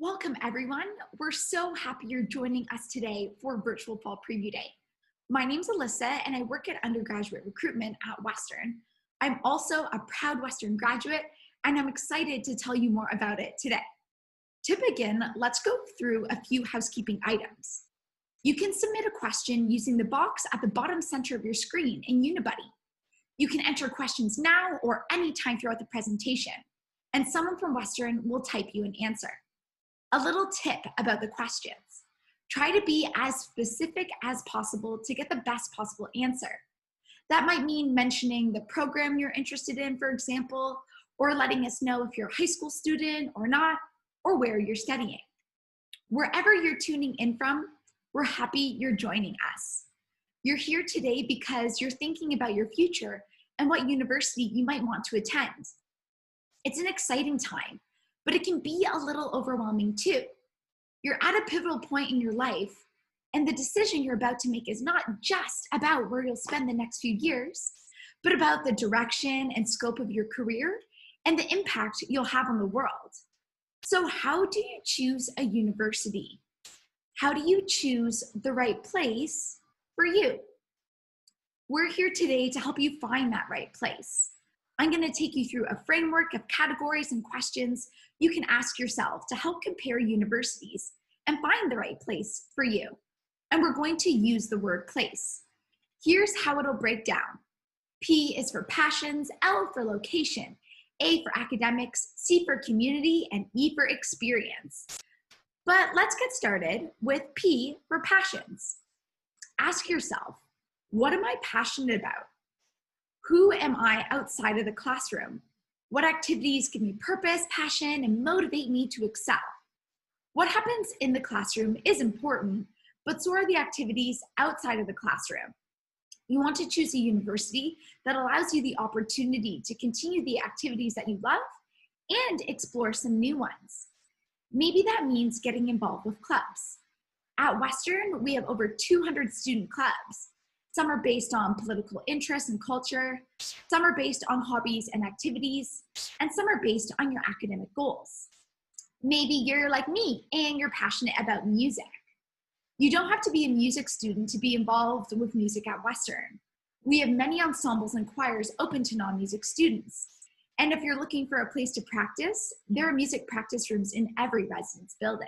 Welcome, everyone. We're so happy you're joining us today for Virtual Fall Preview Day. My name's Alyssa, and I work at undergraduate recruitment at Western. I'm also a proud Western graduate, and I'm excited to tell you more about it today. To begin, let's go through a few housekeeping items. You can submit a question using the box at the bottom center of your screen in Unibuddy. You can enter questions now or anytime throughout the presentation, and someone from Western will type you an answer. A little tip about the questions. Try to be as specific as possible to get the best possible answer. That might mean mentioning the program you're interested in, for example, or letting us know if you're a high school student or not, or where you're studying. Wherever you're tuning in from, we're happy you're joining us. You're here today because you're thinking about your future and what university you might want to attend. It's an exciting time, but it can be a little overwhelming too. You're at a pivotal point in your life, and the decision you're about to make is not just about where you'll spend the next few years, but about the direction and scope of your career and the impact you'll have on the world. So how do you choose a university? How do you choose the right place for you? We're here today to help you find that right place. I'm going to take you through a framework of categories and questions you can ask yourself to help compare universities and find the right place for you. And we're going to use the word place. Here's how it'll break down. P is for passions, L for location, A for academics, C for community, and E for experience. But let's get started with P for passions. Ask yourself, what am I passionate about? Who am I outside of the classroom? What activities give me purpose, passion, and motivate me to excel? What happens in the classroom is important, but so are the activities outside of the classroom. You want to choose a university that allows you the opportunity to continue the activities that you love and explore some new ones. Maybe that means getting involved with clubs. At Western, we have over 200 student clubs. Some are based on political interests and culture, some are based on hobbies and activities, and some are based on your academic goals. Maybe you're like me and you're passionate about music. You don't have to be a music student to be involved with music at Western. We have many ensembles and choirs open to non-music students. And if you're looking for a place to practice, there are music practice rooms in every residence building.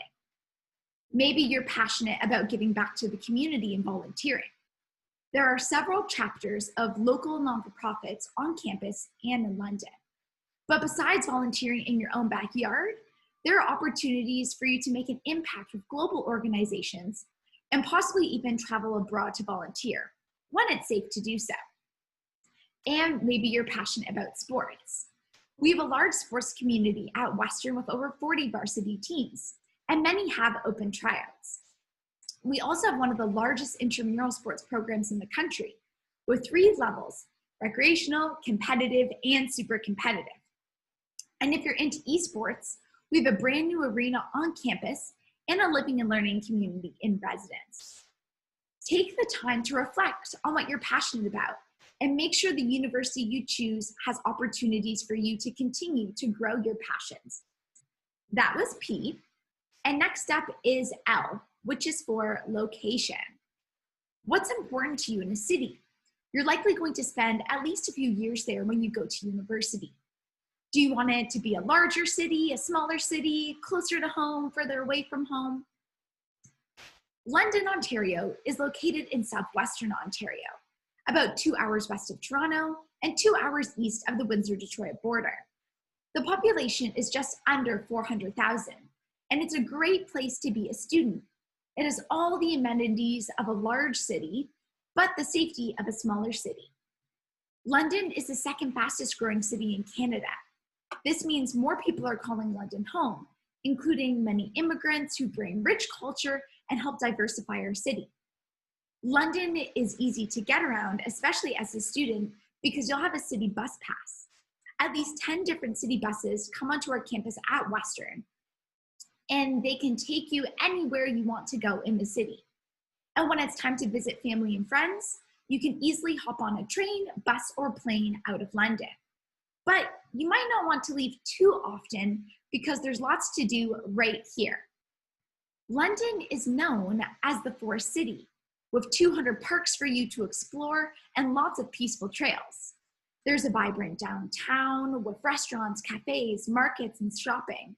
Maybe you're passionate about giving back to the community and volunteering. There are several chapters of local non-for-profits on campus and in London. But besides volunteering in your own backyard, there are opportunities for you to make an impact with global organizations and possibly even travel abroad to volunteer, when it's safe to do so. And maybe you're passionate about sports. We have a large sports community at Western with over 40 varsity teams, and many have open tryouts. We also have one of the largest intramural sports programs in the country, with 3 levels: recreational, competitive, and super competitive. And if you're into esports, we have a brand new arena on campus and a living and learning community in residence. Take the time to reflect on what you're passionate about and make sure the university you choose has opportunities for you to continue to grow your passions. That was P. And next up is L, which is for location. What's important to you in a city? You're likely going to spend at least a few years there when you go to university. Do you want it to be a larger city, a smaller city, closer to home, further away from home? London, Ontario is located in southwestern Ontario, about 2 hours west of Toronto and 2 hours east of the Windsor-Detroit border. The population is just under 400,000, and it's a great place to be a student. It has all the amenities of a large city, but the safety of a smaller city. London is the second fastest growing city in Canada. This means more people are calling London home, including many immigrants who bring rich culture and help diversify our city. London is easy to get around, especially as a student, because you'll have a city bus pass. At least 10 different city buses come onto our campus at Western, and they can take you anywhere you want to go in the city. And when it's time to visit family and friends, you can easily hop on a train, bus, or plane out of London. But you might not want to leave too often because there's lots to do right here. London is known as the Forest City, with 200 parks for you to explore and lots of peaceful trails. There's a vibrant downtown with restaurants, cafes, markets, and shopping.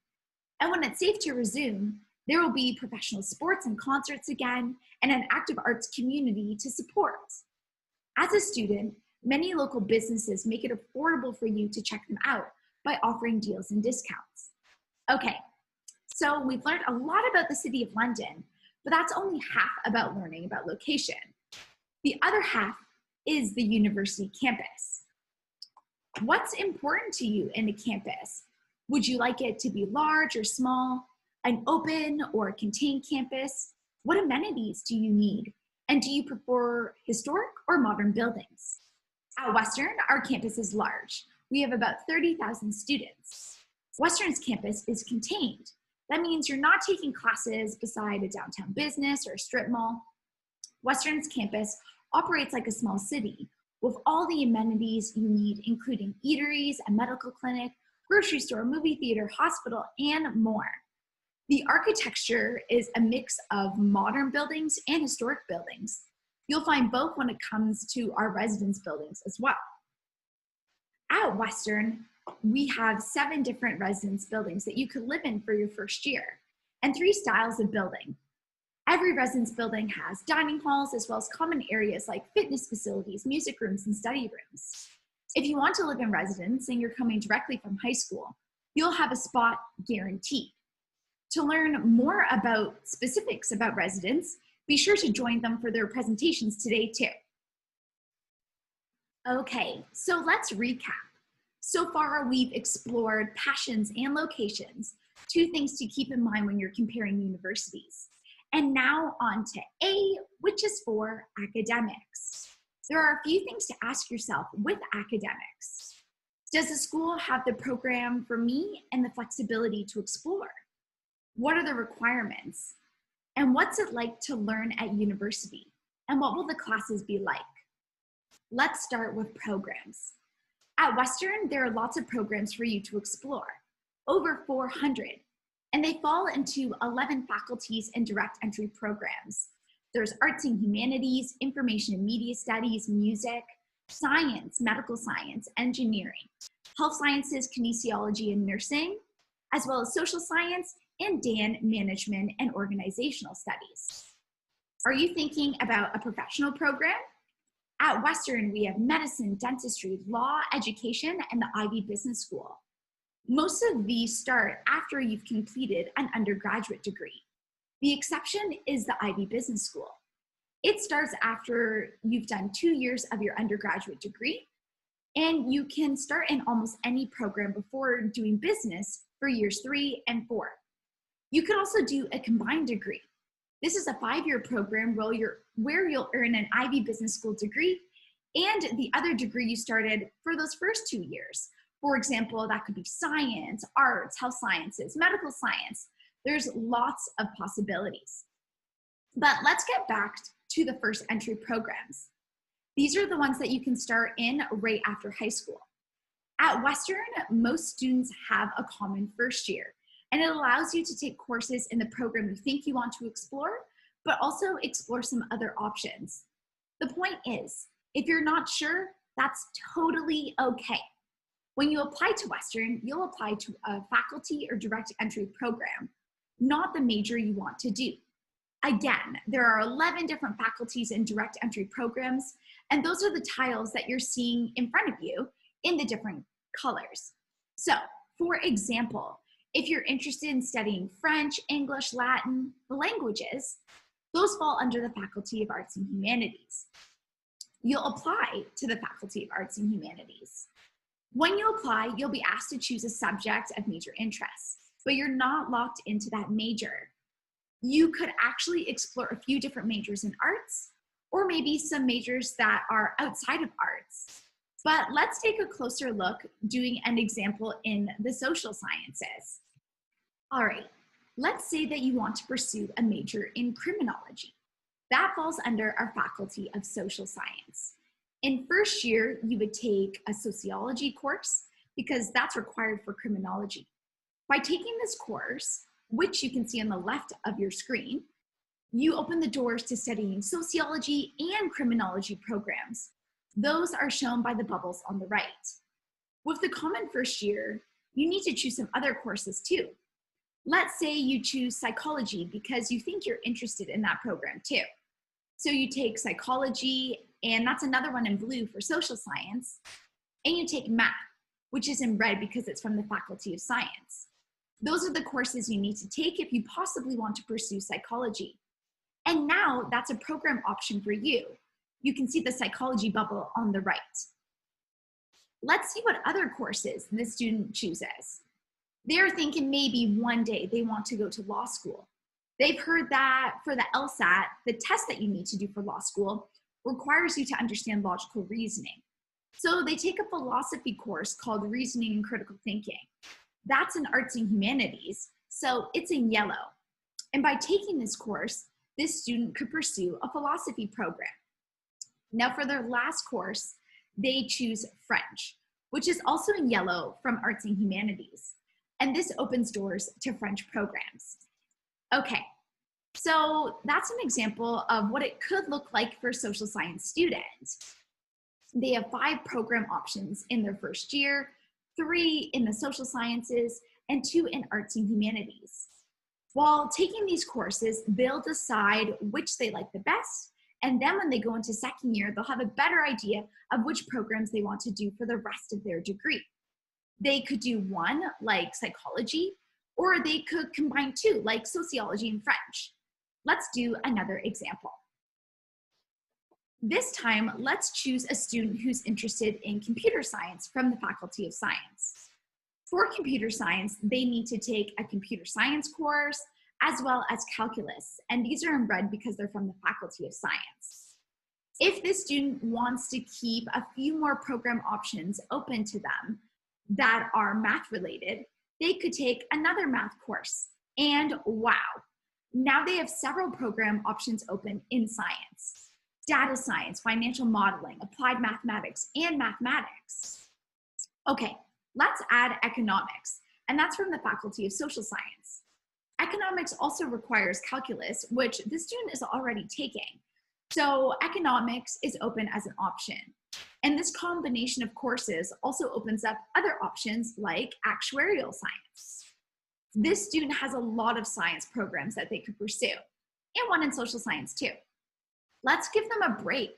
And when it's safe to resume, there will be professional sports and concerts again, and an active arts community to support. As a student, many local businesses make it affordable for you to check them out by offering deals and discounts. Okay, so we've learned a lot about the City of London, but that's only half about learning about location. The other half is the university campus. What's important to you in a campus? Would you like it to be large or small, an open or contained campus? What amenities do you need? And do you prefer historic or modern buildings? At Western, our campus is large. We have about 30,000 students. Western's campus is contained. That means you're not taking classes beside a downtown business or a strip mall. Western's campus operates like a small city with all the amenities you need, including eateries, a medical clinic, grocery store, movie theater, hospital, and more. The architecture is a mix of modern buildings and historic buildings. You'll find both when it comes to our residence buildings as well. At Western, we have 7 different residence buildings that you could live in for your first year, and 3 styles of building. Every residence building has dining halls as well as common areas like fitness facilities, music rooms, and study rooms. If you want to live in residence and you're coming directly from high school, you'll have a spot guaranteed. To learn more about specifics about residence, be sure to join them for their presentations today too. Okay, so let's recap. So far, we've explored passions and locations, 2 things to keep in mind when you're comparing universities. And now on to A, which is for academics. There are a few things to ask yourself with academics. Does the school have the program for me and the flexibility to explore? What are the requirements? And what's it like to learn at university? And what will the classes be like? Let's start with programs. At Western, there are lots of programs for you to explore, over 400, and they fall into 11 faculties and direct entry programs. There's arts and humanities, information and media studies, music, science, medical science, engineering, health sciences, kinesiology, and nursing, as well as social science and DAN management and organizational studies. Are you thinking about a professional program? At Western, we have medicine, dentistry, law, education, and the Ivy Business School. Most of these start after you've completed an undergraduate degree. The exception is the Ivy Business School. It starts after you've done 2 years of your undergraduate degree, and you can start in almost any program before doing business for years 3 and 4. You could also do a combined degree. This is a 5-year program where you'll earn an Ivy Business School degree and the other degree you started for those first 2 years. For example, that could be science, arts, health sciences, medical science. There's lots of possibilities. But let's get back to the first entry programs. These are the ones that you can start in right after high school. At Western, most students have a common first year, and it allows you to take courses in the program you think you want to explore, but also explore some other options. The point is, if you're not sure, that's totally okay. When you apply to Western, you'll apply to a faculty or direct entry program, not the major you want to do. Again, there are 11 different faculties and direct entry programs, and those are the tiles that you're seeing in front of you in the different colors. So, for example, if you're interested in studying French, English, Latin, the languages, those fall under the Faculty of Arts and Humanities. You'll apply to the Faculty of Arts and Humanities. When you apply, you'll be asked to choose a subject of major interest, but you're not locked into that major. You could actually explore a few different majors in arts, or maybe some majors that are outside of arts. But let's take a closer look doing an example in the social sciences. All right, let's say that you want to pursue a major in criminology. That falls under our Faculty of Social Science. In first year, you would take a sociology course because that's required for criminology. By taking this course, which you can see on the left of your screen, you open the doors to studying sociology and criminology programs. Those are shown by the bubbles on the right. With the common first year, you need to choose some other courses too. Let's say you choose psychology because you think you're interested in that program too. So you take psychology, and that's another one in blue for social science, and you take math, which is in red because it's from the Faculty of Science. Those are the courses you need to take if you possibly want to pursue psychology. And now that's a program option for you. You can see the psychology bubble on the right. Let's see what other courses this student chooses. They're thinking maybe one day they want to go to law school. They've heard that for the LSAT, the test that you need to do for law school requires you to understand logical reasoning. So they take a philosophy course called Reasoning and Critical Thinking. That's in arts and humanities, so it's in yellow. And by taking this course, this student could pursue a philosophy program. Now for their last course, they choose French, which is also in yellow from arts and humanities. And this opens doors to French programs. Okay, so that's an example of what it could look like for a social science student. They have 5 program options in their first year, 3 in the social sciences, and 2 in arts and humanities. While taking these courses, they'll decide which they like the best, and then when they go into second year, they'll have a better idea of which programs they want to do for the rest of their degree. They could do one, like psychology, or they could combine 2, like sociology and French. Let's do another example. This time, let's choose a student who's interested in computer science from the Faculty of Science. For computer science, they need to take a computer science course as well as calculus, and these are in red because they're from the Faculty of Science. If this student wants to keep a few more program options open to them that are math related, they could take another math course. And wow, now they have several program options open in science: data science, financial modeling, applied mathematics, and mathematics. Okay, let's add economics, and that's from the Faculty of Social Science. Economics also requires calculus, which this student is already taking. So economics is open as an option. And this combination of courses also opens up other options like actuarial science. This student has a lot of science programs that they could pursue, and one in social science too. Let's give them a break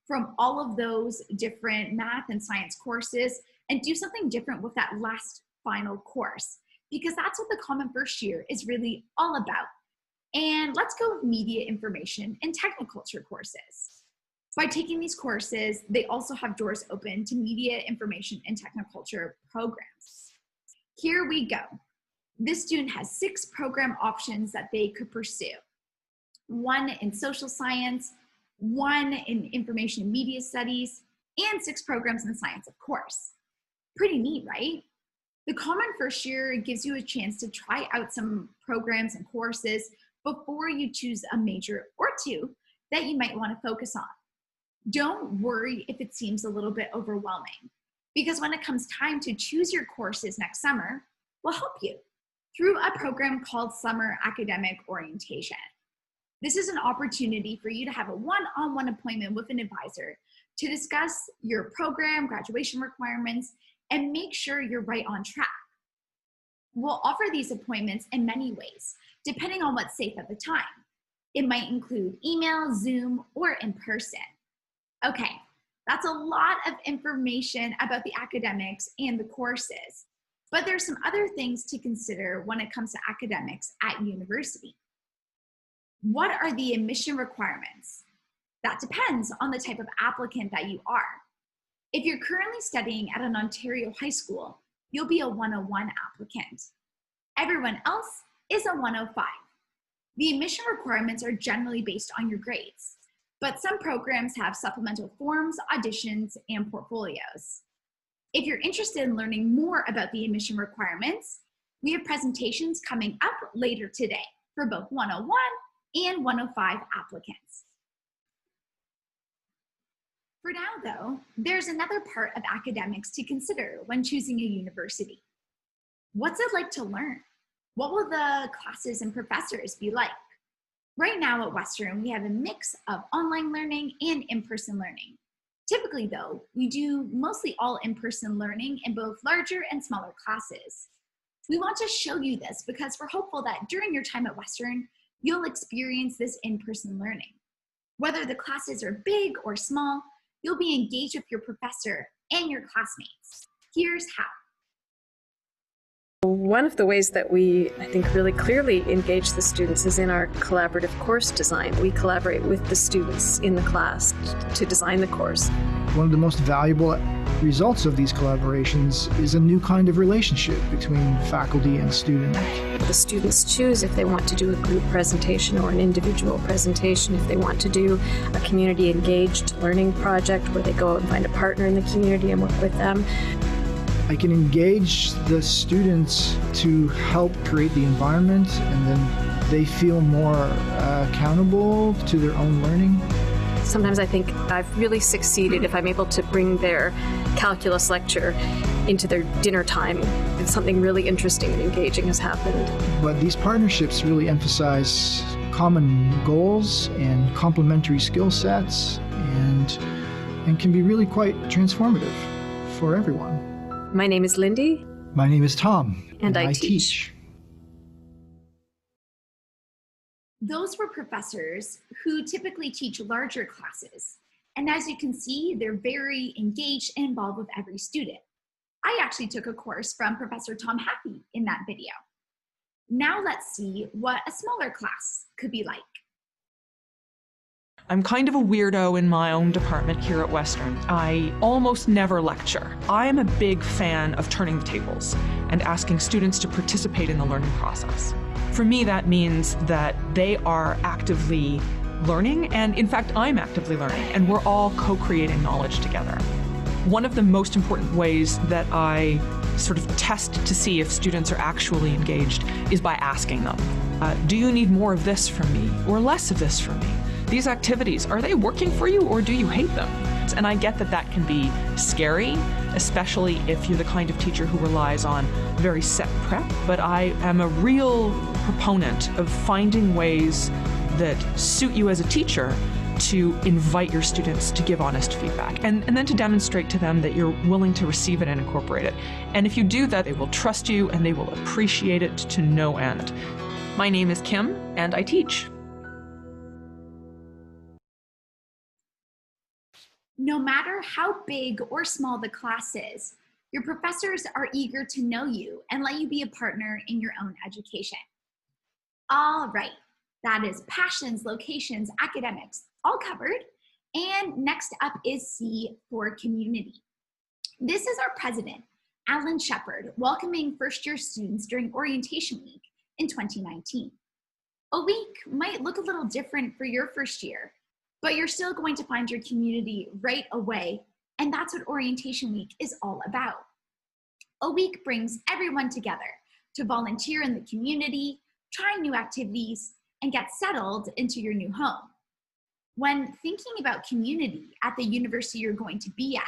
from all of those different math and science courses and do something different with that last final course, because that's what the Common First Year is really all about. And let's go with media information and technoculture courses. By taking these courses, they also have doors open to media information and technoculture programs. Here we go. This student has 6 program options that they could pursue. 1 in social science, 1 in information and media studies, and 6 programs in science, of course. Pretty neat, right? The Common First Year gives you a chance to try out some programs and courses before you choose a major or 2 that you might want to focus on. Don't worry if it seems a little bit overwhelming, because when it comes time to choose your courses next summer, we'll help you through a program called Summer Academic Orientation. This is an opportunity for you to have a one-on-one appointment with an advisor to discuss your program, graduation requirements, and make sure you're right on track. We'll offer these appointments in many ways, depending on what's safe at the time. It might include email, Zoom, or in person. Okay, that's a lot of information about the academics and the courses, but there's some other things to consider when it comes to academics at university. What are the admission requirements? That depends on the type of applicant that you are. If you're currently studying at an Ontario high school, you'll be a 101 applicant. Everyone else is a 105. The admission requirements are generally based on your grades, but some programs have supplemental forms, auditions, and portfolios. If you're interested in learning more about the admission requirements, we have presentations coming up later today for both 101 and 105 applicants. For now, though, there's another part of academics to consider when choosing a university. What's it like to learn? What will the classes and professors be like? Right now at Western, we have a mix of online learning and in-person learning. Typically, though, we do mostly all in-person learning in both larger and smaller classes. We want to show you this because we're hopeful that during your time at Western, you'll experience this in-person learning. Whether the classes are big or small, you'll be engaged with your professor and your classmates. Here's how. One of the ways that we, I think, really clearly engage the students is in our collaborative course design. We collaborate with the students in the class to design the course. One of the most valuable results of these collaborations is a new kind of relationship between faculty and student. The students choose if they want to do a group presentation or an individual presentation, if they want to do a community engaged learning project where they go out and find a partner in the community and work with them. I can engage the students to help create the environment, and then they feel more accountable to their own learning. Sometimes I think I've really succeeded if I'm able to bring their calculus lecture into their dinner time. If something really interesting and engaging has happened. But these partnerships really emphasize common goals and complementary skill sets, and can be really quite transformative for everyone. My name is Lindy. My name is Tom. And I teach. Those were professors who typically teach larger classes. And as you can see, they're very engaged and involved with every student. I actually took a course from Professor Tom Happy in that video. Now let's see what a smaller class could be like. I'm kind of a weirdo in my own department here at Western. I almost never lecture. I am a big fan of turning the tables and asking students to participate in the learning process. For me, that means that they are actively learning, and in fact, I'm actively learning, and we're all co-creating knowledge together. One of the most important ways that I sort of test to see if students are actually engaged is by asking them, do you need more of this from me or less of this from me? These activities, are they working for you or do you hate them? And I get that that can be scary, especially if you're the kind of teacher who relies on very set prep, but I am a real proponent of finding ways that suit you as a teacher to invite your students to give honest feedback and then to demonstrate to them that you're willing to receive it and incorporate it. And if you do that, they will trust you and they will appreciate it to no end. My name is Kim and I teach. No matter how big or small the class is, your professors are eager to know you and let you be a partner in your own education. All right, that is passions, locations, academics, all covered. And next up is C for community. This is our president, Alan Shepard, welcoming first-year students during orientation week in 2019. A week might look a little different for your first year, but you're still going to find your community right away, and that's what orientation week is all about. A week brings everyone together to volunteer in the community, try new activities, and get settled into your new home. When thinking about community at the university you're going to be at,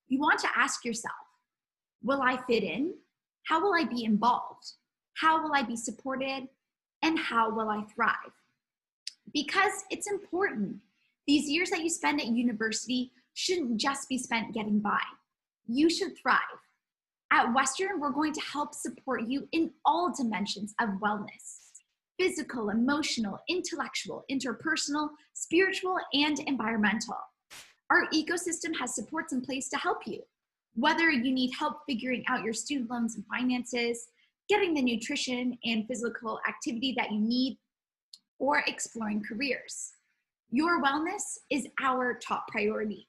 you want to ask yourself, will I fit in? How will I be involved? How will I be supported? And how will I thrive? Because it's important. These years that you spend at university shouldn't just be spent getting by. You should thrive. At Western, we're going to help support you in all dimensions of wellness: physical, emotional, intellectual, interpersonal, spiritual, and environmental. Our ecosystem has supports in place to help you. Whether you need help figuring out your student loans and finances, getting the nutrition and physical activity that you need, or exploring careers. Your wellness is our top priority.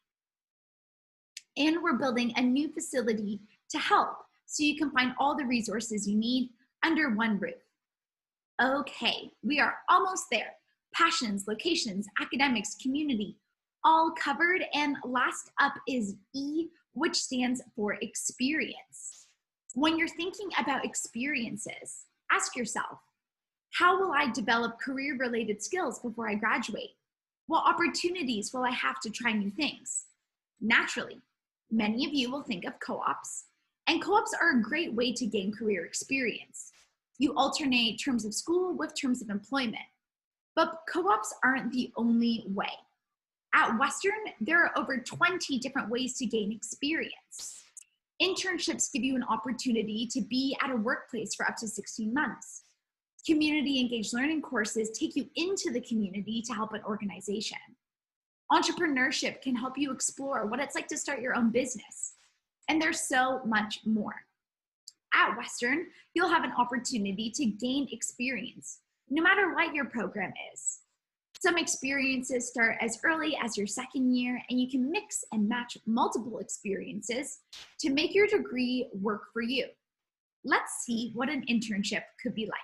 And we're building a new facility to help so you can find all the resources you need under one roof. Okay, we are almost there. Passions, locations, academics, community, all covered. And last up is E, which stands for experience. When you're thinking about experiences, ask yourself, how will I develop career-related skills before I graduate? What opportunities will I have to try new things? Naturally, many of you will think of co-ops, and co-ops are a great way to gain career experience. You alternate terms of school with terms of employment, but co-ops aren't the only way. At Western, there are over 20 different ways to gain experience. Internships give you an opportunity to be at a workplace for up to 16 months. Community engaged learning courses take you into the community to help an organization. Entrepreneurship can help you explore what it's like to start your own business. And there's so much more. At Western, you'll have an opportunity to gain experience, no matter what your program is. Some experiences start as early as your second year, and you can mix and match multiple experiences to make your degree work for you. Let's see what an internship could be like.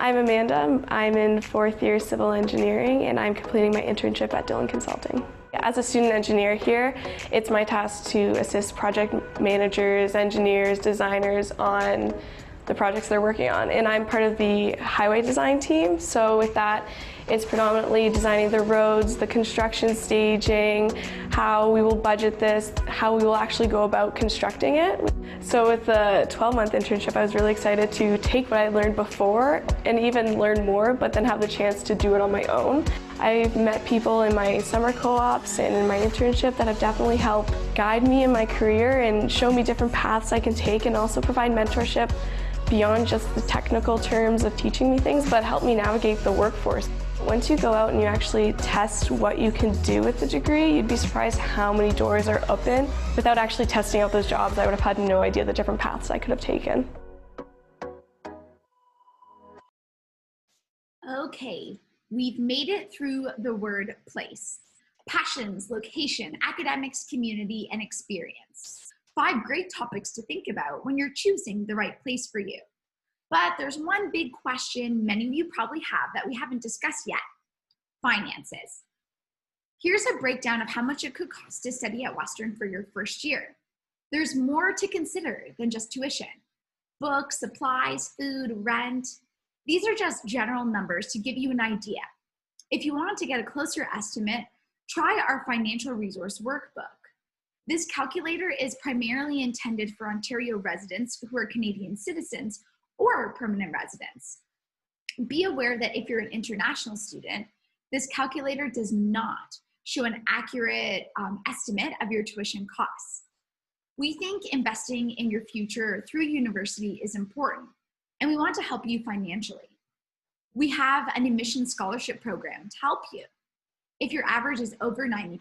I'm Amanda. I'm in 4th year civil engineering, and I'm completing my internship at Dillon Consulting. As a student engineer here, it's my task to assist project managers, engineers, designers on the projects they're working on. And I'm part of the highway design team, so with that, it's predominantly designing the roads, the construction staging, how we will budget this, how we will actually go about constructing it. So with the 12-month internship, I was really excited to take what I learned before and even learn more, but then have the chance to do it on my own. I've met people in my summer co-ops and in my internship that have definitely helped guide me in my career and show me different paths I can take, and also provide mentorship beyond just the technical terms of teaching me things, but help me navigate the workforce. Once you go out and you actually test what you can do with the degree, you'd be surprised how many doors are open. Without actually testing out those jobs, I would have had no idea the different paths I could have taken. Okay, we've made it through the word place. Passions, location, academics, community, and experience. 5 great topics to think about when you're choosing the right place for you. But there's one big question many of you probably have that we haven't discussed yet: finances. Here's a breakdown of how much it could cost to study at Western for your first year. There's more to consider than just tuition. Books, supplies, food, rent. These are just general numbers to give you an idea. If you want to get a closer estimate, try our financial resource workbook. This calculator is primarily intended for Ontario residents who are Canadian citizens or permanent residents. Be aware that if you're an international student, this calculator does not show an accurate estimate of your tuition costs. We think investing in your future through university is important, and we want to help you financially. We have an admission scholarship program to help you. If your average is over 90%,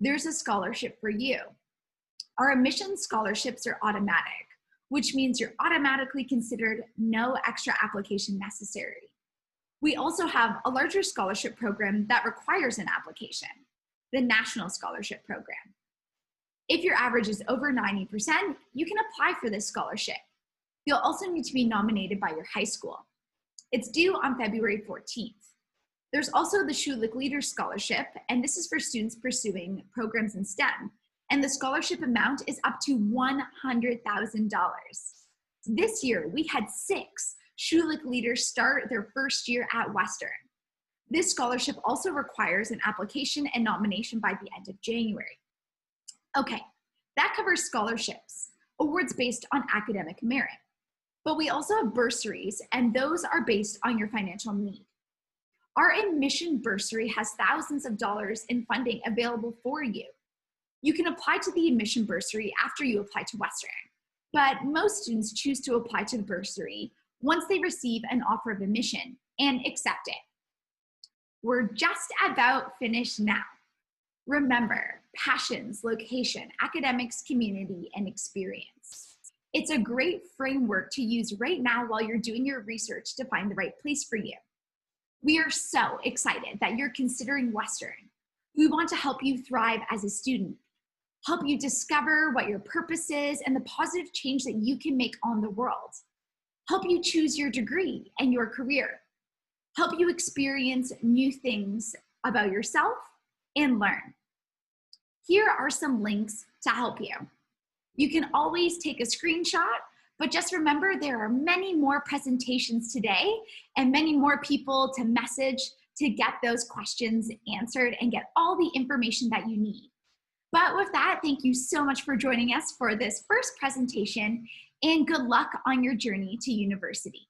there's a scholarship for you. Our admission scholarships are automatic, which means you're automatically considered, no extra application necessary. We also have a larger scholarship program that requires an application, the National Scholarship Program. If your average is over 90%, you can apply for this scholarship. You'll also need to be nominated by your high school. It's due on February 14th. There's also the Schulich Leaders Scholarship, and this is for students pursuing programs in STEM, and the scholarship amount is up to $100,000. This year, we had 6 Schulich leaders start their first year at Western. This scholarship also requires an application and nomination by the end of January. Okay, that covers scholarships, awards based on academic merit. But we also have bursaries, and those are based on your financial need. Our admission bursary has thousands of dollars in funding available for you. You can apply to the admission bursary after you apply to Western, but most students choose to apply to the bursary once they receive an offer of admission and accept it. We're just about finished now. Remember, passions, location, academics, community, and experience. It's a great framework to use right now while you're doing your research to find the right place for you. We are so excited that you're considering Western. We want to help you thrive as a student, help you discover what your purpose is and the positive change that you can make on the world, help you choose your degree and your career, help you experience new things about yourself and learn. Here are some links to help you. You can always take a screenshot, but just remember there are many more presentations today and many more people to message to get those questions answered and get all the information that you need. But with that, thank you so much for joining us for this first presentation, and good luck on your journey to university.